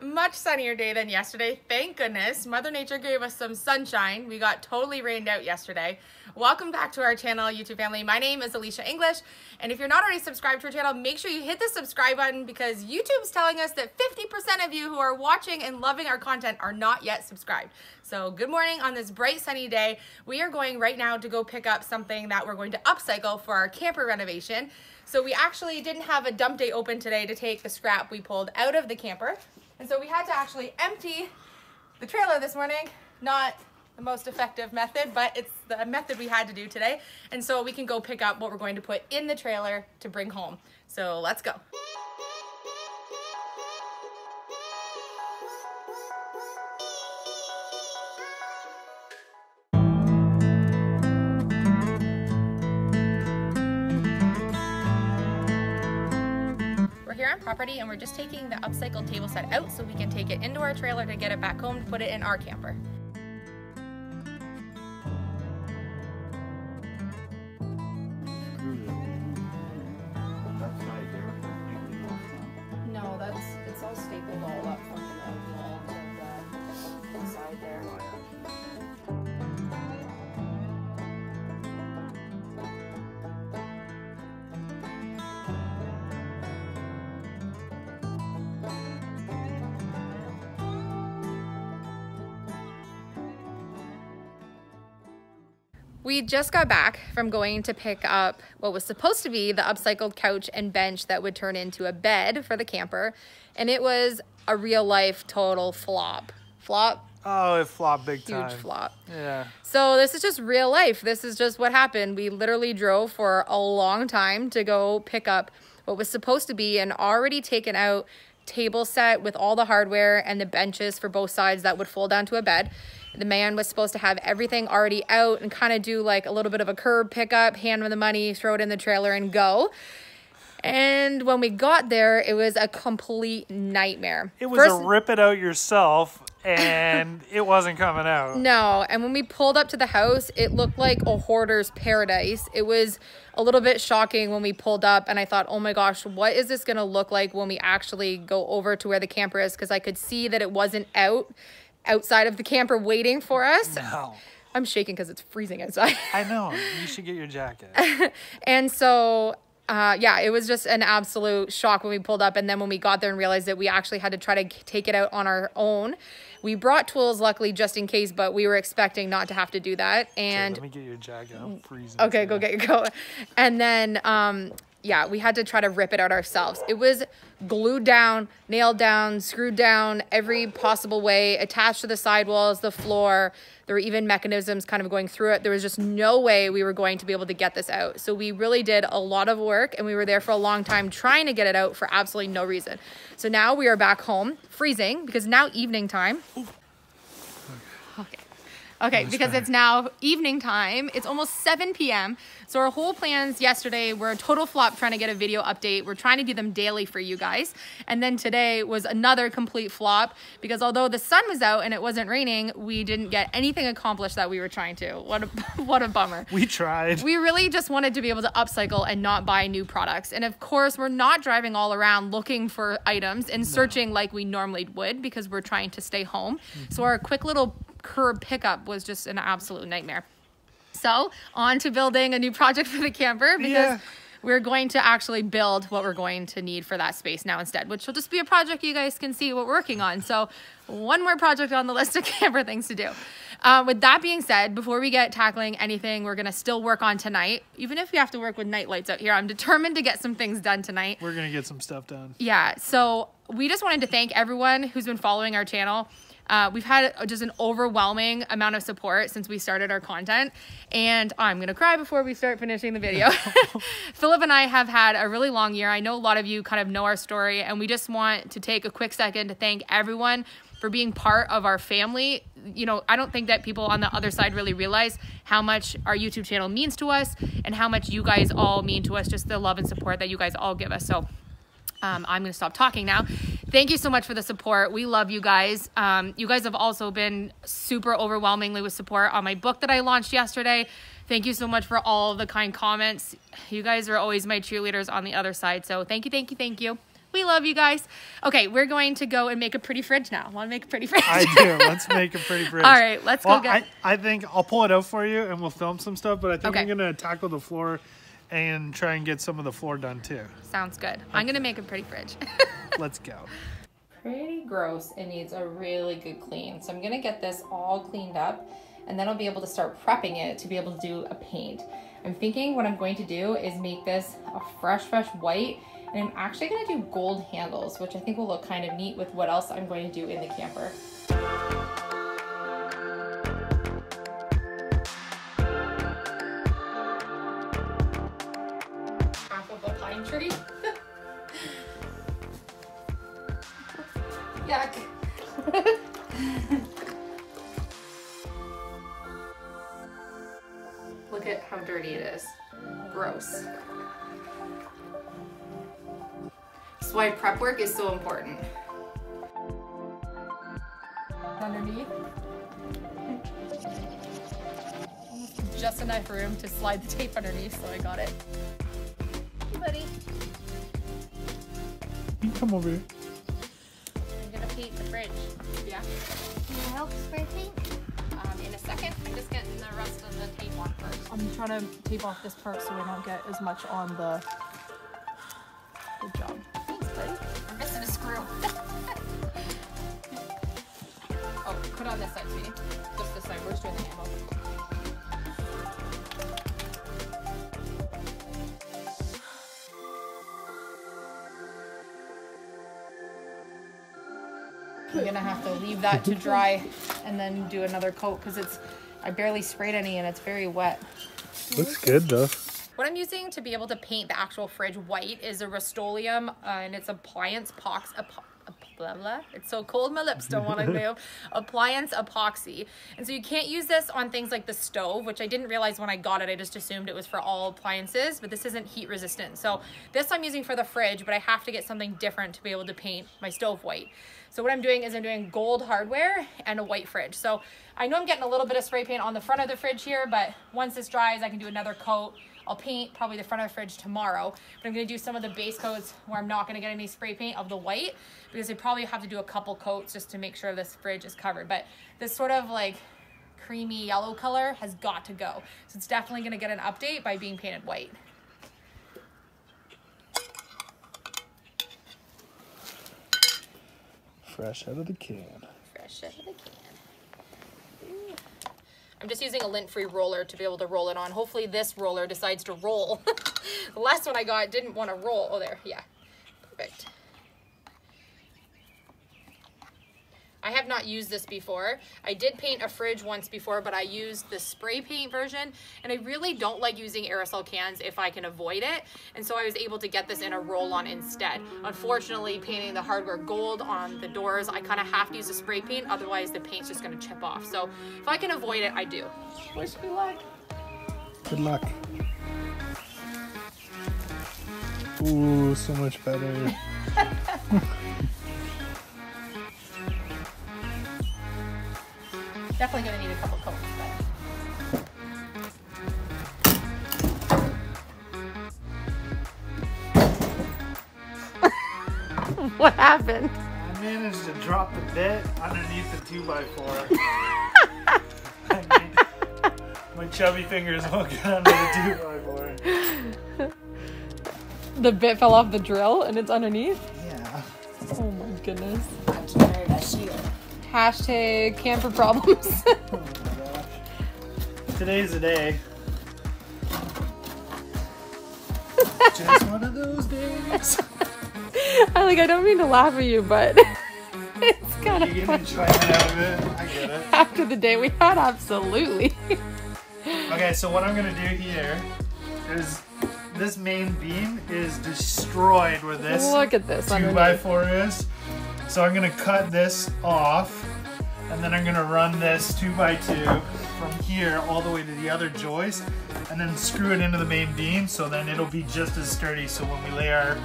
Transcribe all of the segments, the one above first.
much sunnier day than yesterday. Thank goodness. Mother Nature gave us some sunshine. We got totally rained out yesterday. Welcome back to our channel, YouTube family. My name is Elysia English, and if you're not already subscribed to our channel, make sure you hit the subscribe button because YouTube's telling us that 50% of you who are watching and loving our content are not yet subscribed. So good morning on this bright sunny day. We are going right now to go pick up something that we're going to upcycle for our camper renovation. So we actually didn't have a dump day open today to take the scrap we pulled out of the camper. And so we had to actually empty the trailer this morning. Not the most effective method, but it's the method we had to do today. And so we can go pick up what we're going to put in the trailer to bring home. So let's go. Here on property, and we're just taking the upcycled table set out so we can take it into our trailer to get it back home to put it in our camper. No, it's all stapled all up from the wall to the inside there. We just got back from going to pick up what was supposed to be the upcycled couch and bench that would turn into a bed for the camper. And it was a real life total flop. Flop? Oh, it flopped big time. Huge flop. Yeah. So this is just real life. This is just what happened. We literally drove for a long time to go pick up what was supposed to be an already taken out table set with all the hardware and the benches for both sides that would fold down to a bed. The man was supposed to have everything already out and kind of do like a little bit of a curb pickup, hand him the money, throw it in the trailer and go. And when we got there, it was a complete nightmare. It was a rip it out yourself and it wasn't coming out. No, and when we pulled up to the house, it looked like a hoarder's paradise. It was a little bit shocking when we pulled up and I thought, oh my gosh, what is this gonna look like when we actually go over to where the camper is? Because I could see that it wasn't outside of the camper waiting for us. No. I'm shaking because it's freezing outside. I know. You should get your jacket. And so, yeah, it was just an absolute shock when we pulled up. And then when we got there and realized that we actually had to try to take it out on our own. We brought tools, luckily, just in case, but we were expecting not to have to do that. And okay, let me get your jacket. I'm freezing. Okay, go get your coat. And then, yeah, we had to try to rip it out ourselves. It was glued down, nailed down, screwed down every possible way, attached to the sidewalls, the floor. There were even mechanisms kind of going through it. There was just no way we were going to be able to get this out. So we really did a lot of work and we were there for a long time trying to get it out for absolutely no reason. So now we are back home, freezing, because now evening time. Okay, because it's now evening time. It's almost 7 p.m. So our whole plans yesterday were a total flop trying to get a video update. We're trying to do them daily for you guys. And then today was another complete flop because although the sun was out and it wasn't raining, we didn't get anything accomplished that we were trying to. What a bummer. We tried. We really just wanted to be able to upcycle and not buy new products. And of course, we're not driving all around looking for items and searching like we normally would because we're trying to stay home. So our quick little curb pickup was just an absolute nightmare. So on to building a new project for the camper because we're going to actually build what we're going to need for that space now instead, which will just be a project you guys can see what we're working on. So one more project on the list of camper things to do. With that being said, before we get tackling anything we're gonna still work on tonight, even if we have to work with night lights out here, I'm determined to get some things done tonight. We're gonna get some stuff done. Yeah, so we just wanted to thank everyone who's been following our channel. We've had just an overwhelming amount of support since we started our content, and I'm gonna cry before we start finishing the video. Philip and I have had a really long year. I know a lot of you kind of know our story, and we just want to take a quick second to thank everyone for being part of our family. You know, I don't think that people on the other side really realize how much our YouTube channel means to us and how much you guys all mean to us, just the love and support that you guys all give us. So I'm going to stop talking now. Thank you so much for the support. We love you guys. You guys have also been super overwhelmingly with support on my book that I launched yesterday. Thank you so much for all the kind comments. You guys are always my cheerleaders on the other side. So thank you, thank you, thank you. We love you guys. Okay, we're going to go and make a pretty fridge now. Want to make a pretty fridge? I do. Let's make a pretty fridge. All right, let's go get... I think I'll pull it out for you and we'll film some stuff, but I think Okay. I'm going to tackle the floor and try and get some of the floor done too. Sounds good. I'm going to make a pretty fridge. Let's go. Pretty gross. It needs a really good clean. So I'm going to get this all cleaned up and then I'll be able to start prepping it to be able to do a paint. I'm thinking what I'm going to do is make this a fresh white, and I'm actually going to do gold handles, which I think will look kind of neat with what else I'm going to do in the camper. Half of a pine tree. Yuck. Look at how dirty it is. Gross. That's why prep work is so important. Underneath. Just enough room to slide the tape underneath, so I got it. Hey, buddy. You can come over here. I'm gonna paint the fridge. Yeah. Can you help spray paint? In a second. I'm just getting the rest of the tape on first. I'm trying to tape off this part so we don't get as much on the... Good job. Thanks, buddy. I'm missing a screw. Oh, put on this side, sweetie. Just this side. We're just doing the handle. I'm gonna have to leave that to dry and then do another coat because I barely sprayed any and it's very wet. Looks good though. What I'm using to be able to paint the actual fridge white is a Rust-Oleum and it's appliance it's so cold my lips don't want to move. Appliance epoxy. And so you can't use this on things like the stove, which I didn't realize when I got it. I just assumed it was for all appliances, but this isn't heat resistant. So this I'm using for the fridge, but I have to get something different to be able to paint my stove white. So what I'm doing is I'm doing gold hardware and a white fridge. So I know I'm getting a little bit of spray paint on the front of the fridge here, but once this dries, I can do another coat. I'll paint probably the front of the fridge tomorrow, but I'm gonna do some of the base coats where I'm not gonna get any spray paint of the white because I probably have to do a couple coats just to make sure this fridge is covered. But this sort of like creamy yellow color has got to go. So it's definitely gonna get an update by being painted white. Fresh out of the can. Fresh out of the can. I'm just using a lint-free roller to be able to roll it on. Hopefully this roller decides to roll. The last one I got didn't want to roll. Oh, there. Yeah. Perfect. I have not used this before. I did paint a fridge once before, but I used the spray paint version, and I really don't like using aerosol cans if I can avoid it, and so I was able to get this in a roll-on instead. Unfortunately, painting the hardware gold on the doors, I kind of have to use a spray paint, otherwise the paint's just going to chip off. So if I can avoid it, I do. Wish me luck. Good luck. Ooh, so much better. Definitely gonna need a couple coats, but... What happened? I managed to drop the bit underneath the 2x4. My chubby fingers won't get under the 2x4. The bit fell off the drill and it's underneath? Yeah. Oh my goodness. Hashtag camper problems. Oh my gosh. Today's the day. Just one of those days. I don't mean to laugh at you, but it's kind of You get funny. enjoyment out of it. I get it. After the day we had, absolutely. Okay, so what I'm gonna do here is this main beam is destroyed where this Look at this underneath. 2x4 is. So I'm gonna cut this off, and then I'm gonna run this 2x2 from here all the way to the other joist, and then screw it into the main beam, so then it'll be just as sturdy. So when we lay our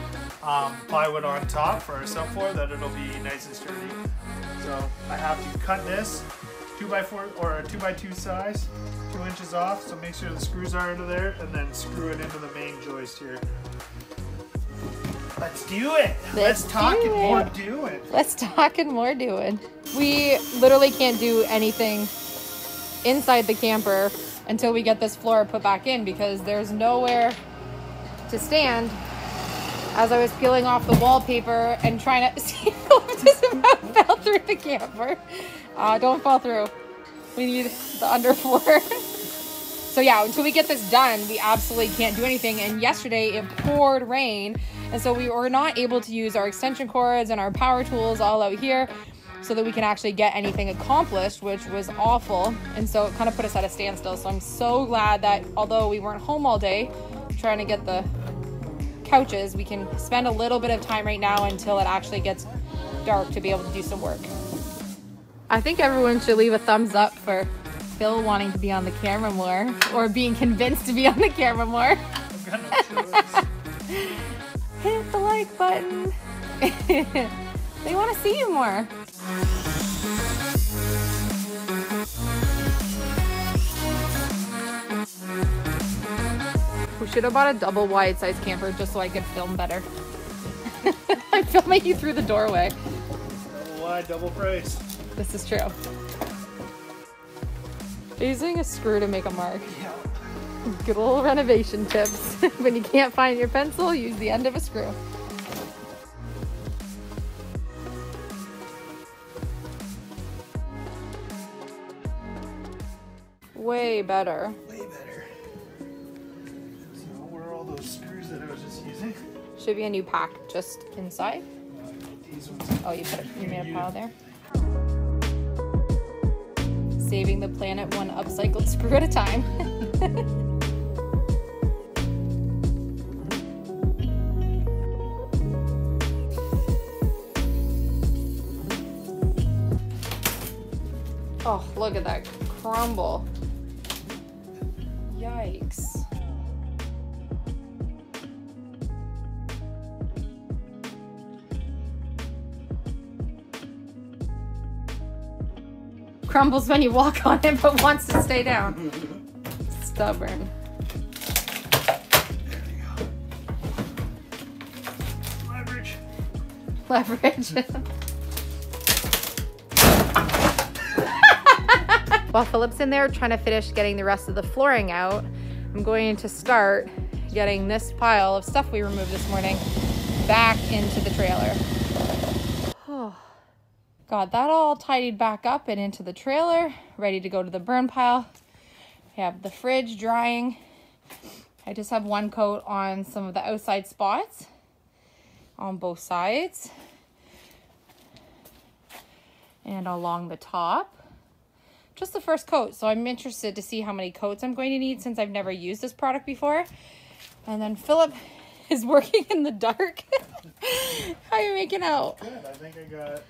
plywood on top for our subfloor, that it'll be nice and sturdy. So I have to cut this 2x4 or a 2x2 size, 2 inches off. So make sure the screws are into there, and then screw it into the main joist here. Let's do it. Let's talk and more do it. Let's talk and more doing. We literally can't do anything inside the camper until we get this floor put back in because there's nowhere to stand. As I was peeling off the wallpaper and trying to see if I just about fell through the camper. Don't fall through. We need the underfloor. So yeah, until we get this done, we absolutely can't do anything. And yesterday it poured rain. And so we were not able to use our extension cords and our power tools all out here so that we can actually get anything accomplished, which was awful. And so it kind of put us at a standstill. So I'm so glad that although we weren't home all day trying to get the couches, we can spend a little bit of time right now until it actually gets dark to be able to do some work. I think everyone should leave a thumbs up for Phil wanting to be on the camera more, or being convinced to be on the camera more. Hit the like button. They want to see you more. We should have bought a double wide size camper just so I could film better. I'm filming you through the doorway. Double wide, double price. This is true. Using a screw to make a mark. Yeah. Good old renovation tips. When you can't find your pencil, use the end of a screw. Way better. Way better. So where are all those screws that I was just using? Should be a new pack just inside. These ones. Oh, you made a pile there. Saving the planet one upcycled screw at a time. Oh, look at that crumble. Yikes. Crumbles when you walk on it, but wants to stay down. Stubborn. There we go. Leverage. Leverage. While Philip's in there trying to finish getting the rest of the flooring out, I'm going to start getting this pile of stuff we removed this morning back into the trailer. Got that all tidied back up and into the trailer, ready to go to the burn pile. We have the fridge drying. I just have one coat on some of the outside spots on both sides and along the top. Just the first coat, so I'm interested to see how many coats I'm going to need since I've never used this product before. And then Philip is working in the dark. How are you making out? Good, I think I got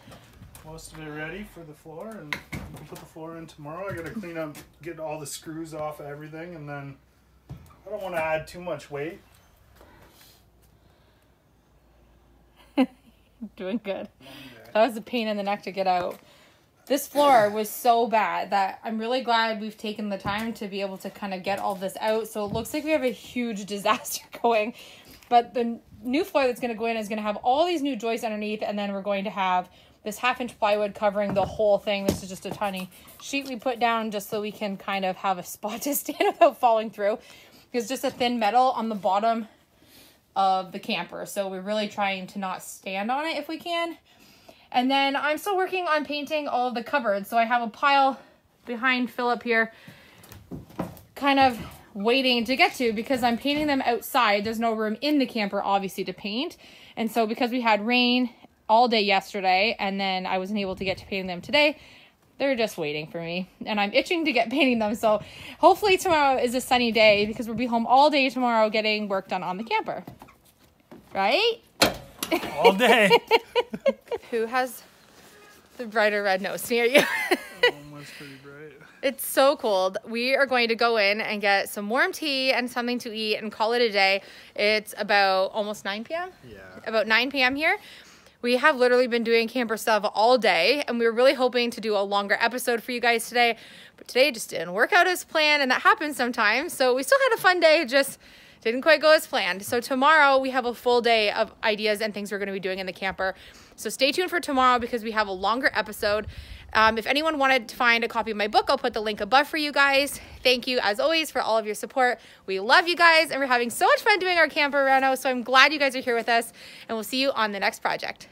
most of it ready for the floor, and we can put the floor in tomorrow. I gotta clean up, get all the screws off of everything, and then I don't want to add too much weight. Doing good. That was a pain in the neck to get out. This floor was so bad that I'm really glad we've taken the time to be able to kind of get all this out. So it looks like we have a huge disaster going. But the new floor that's going to go in is going to have all these new joists underneath, and then we're going to have this 1/2-inch plywood covering the whole thing. This is just a tiny sheet we put down just so we can kind of have a spot to stand without falling through. It's just a thin metal on the bottom of the camper. So we're really trying to not stand on it if we can. And then I'm still working on painting all of the cupboards. So I have a pile behind Philip here, kind of waiting to get to because I'm painting them outside. There's no room in the camper, obviously, to paint. And so because we had rain all day yesterday and then I wasn't able to get to painting them today, they're just waiting for me. And I'm itching to get painting them. So hopefully tomorrow is a sunny day because we'll be home all day tomorrow getting work done on the camper. Right? All day. Who has the brighter red nose near you? Almost pretty bright. It's so cold. We are going to go in and get some warm tea and something to eat and call it a day. It's about almost 9 p.m. Yeah. About 9 p.m. here. We have literally been doing camper stuff all day, and we were really hoping to do a longer episode for you guys today, but today just didn't work out as planned, and that happens sometimes. So we still had a fun day just didn't quite go as planned. So tomorrow we have a full day of ideas and things we're going to be doing in the camper. So stay tuned for tomorrow because we have a longer episode. If anyone wanted to find a copy of my book, I'll put the link above for you guys. Thank you, as always, for all of your support. We love you guys, and we're having so much fun doing our camper reno, so I'm glad you guys are here with us, and we'll see you on the next project.